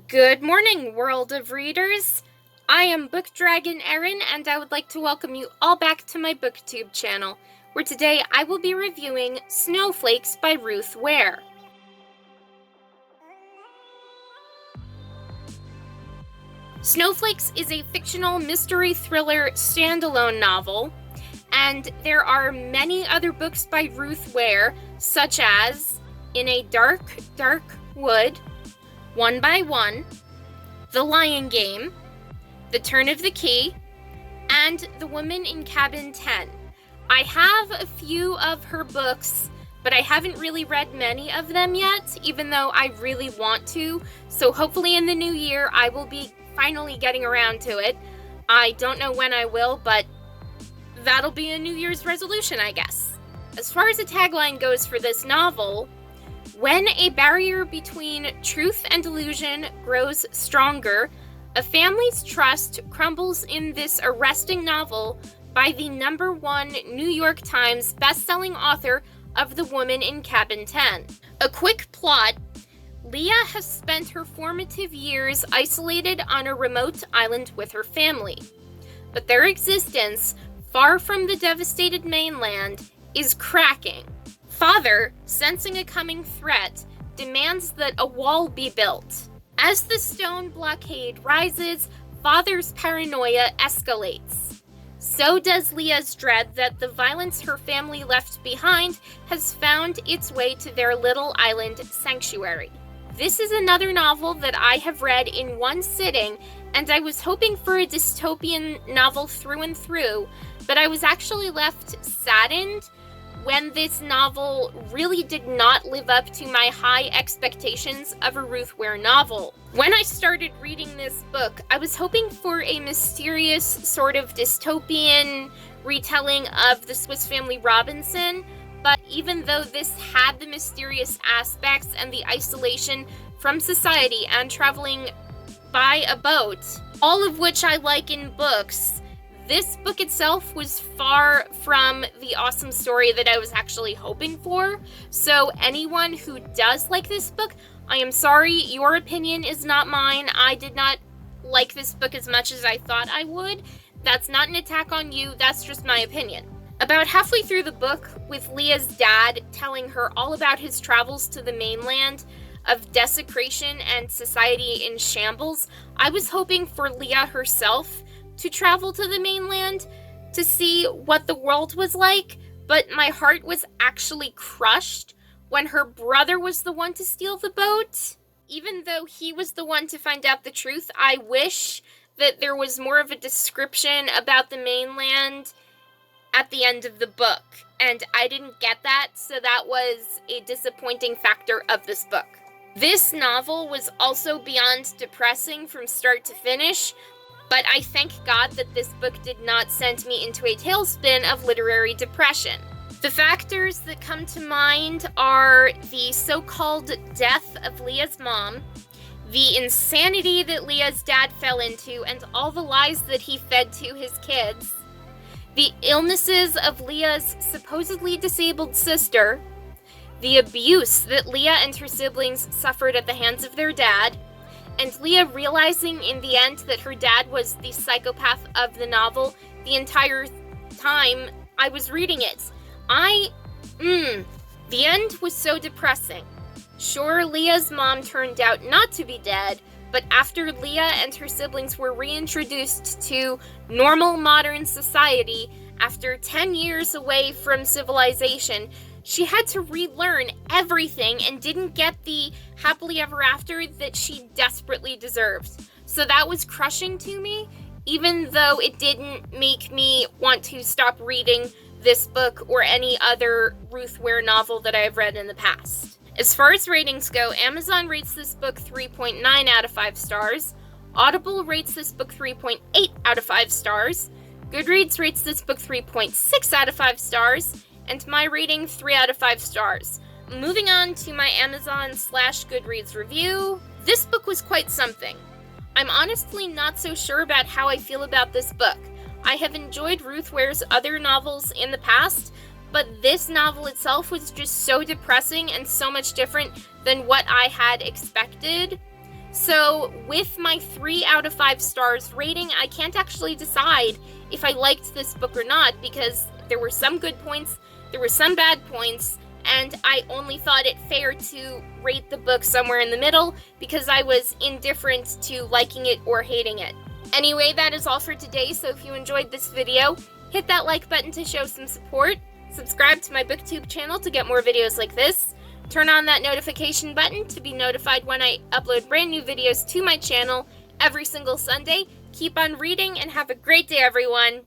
Good morning, world of readers! I am Book Dragon Erin, and I would like to welcome you all back to my booktube channel, where today I will be reviewing Snowflakes by Ruth Ware. Snowflakes is a fictional mystery thriller standalone novel, and there are many other books by Ruth Ware, such as In a Dark, Dark Wood, One by One, The Lion Game, The Turn of the Key, and The Woman in Cabin 10. I have a few of her books, but I haven't really read many of them yet, even though I really want to, so hopefully in the new year I will be finally getting around to it. I don't know when I will, but that'll be a New Year's resolution, I guess. As far as the tagline goes for this novel, when a barrier between truth and delusion grows stronger, a family's trust crumbles in this arresting novel by the #1 New York Times bestselling author of The Woman in Cabin 10. A quick plot: Leah has spent her formative years isolated on a remote island with her family, but their existence, far from the devastated mainland, is cracking. Father, sensing a coming threat, demands that a wall be built. As the stone blockade rises, Father's paranoia escalates. So does Leah's dread that the violence her family left behind has found its way to their little island sanctuary. This is another novel that I have read in one sitting, and I was hoping for a dystopian novel through and through, but I was actually left saddened when this novel really did not live up to my high expectations of a Ruth Ware novel. When I started reading this book, I was hoping for a mysterious sort of dystopian retelling of the Swiss Family Robinson, but even though this had the mysterious aspects and the isolation from society and traveling by a boat, all of which I like in books, this book itself was far from the awesome story that I was actually hoping for. So anyone who does like this book, I am sorry, your opinion is not mine. I did not like this book as much as I thought I would. That's not an attack on you, that's just my opinion. About halfway through the book, with Leah's dad telling her all about his travels to the mainland of desecration and society in shambles, I was hoping for Leah herself to travel to the mainland to see what the world was like, but my heart was actually crushed when her brother was the one to steal the boat. Even though he was the one to find out the truth, I wish that there was more of a description about the mainland at the end of the book, and I didn't get that, so that was a disappointing factor of this book. This novel was also beyond depressing from start to finish, but I thank God that this book did not send me into a tailspin of literary depression. The factors that come to mind are the so-called death of Leah's mom, the insanity that Leah's dad fell into and all the lies that he fed to his kids, the illnesses of Leah's supposedly disabled sister, the abuse that Leah and her siblings suffered at the hands of their dad, and Leah realizing in the end that her dad was the psychopath of the novel the entire time I was reading it. The end was so depressing. Sure, Leah's mom turned out not to be dead, but after Leah and her siblings were reintroduced to normal modern society after 10 years away from civilization, she had to relearn everything and didn't get the happily ever after that she desperately deserved. So that was crushing to me, even though it didn't make me want to stop reading this book or any other Ruth Ware novel that I've read in the past. As far as ratings go, Amazon rates this book 3.9 out of 5 stars, Audible rates this book 3.8 out of 5 stars, Goodreads rates this book 3.6 out of 5 stars, and my rating 3 out of 5 stars. Moving on to my Amazon/Goodreads review, this book was quite something. I'm honestly not so sure about how I feel about this book. I have enjoyed Ruth Ware's other novels in the past, but this novel itself was just so depressing and so much different than what I had expected. So with my 3 out of 5 stars rating, I can't actually decide if I liked this book or not, because there were some good points, there were some bad points, and I only thought it fair to rate the book somewhere in the middle because I was indifferent to liking it or hating it. Anyway, that is all for today, so if you enjoyed this video, hit that like button to show some support, subscribe to my booktube channel to get more videos like this, turn on that notification button to be notified when I upload brand new videos to my channel every single Sunday. Keep on reading and have a great day, everyone!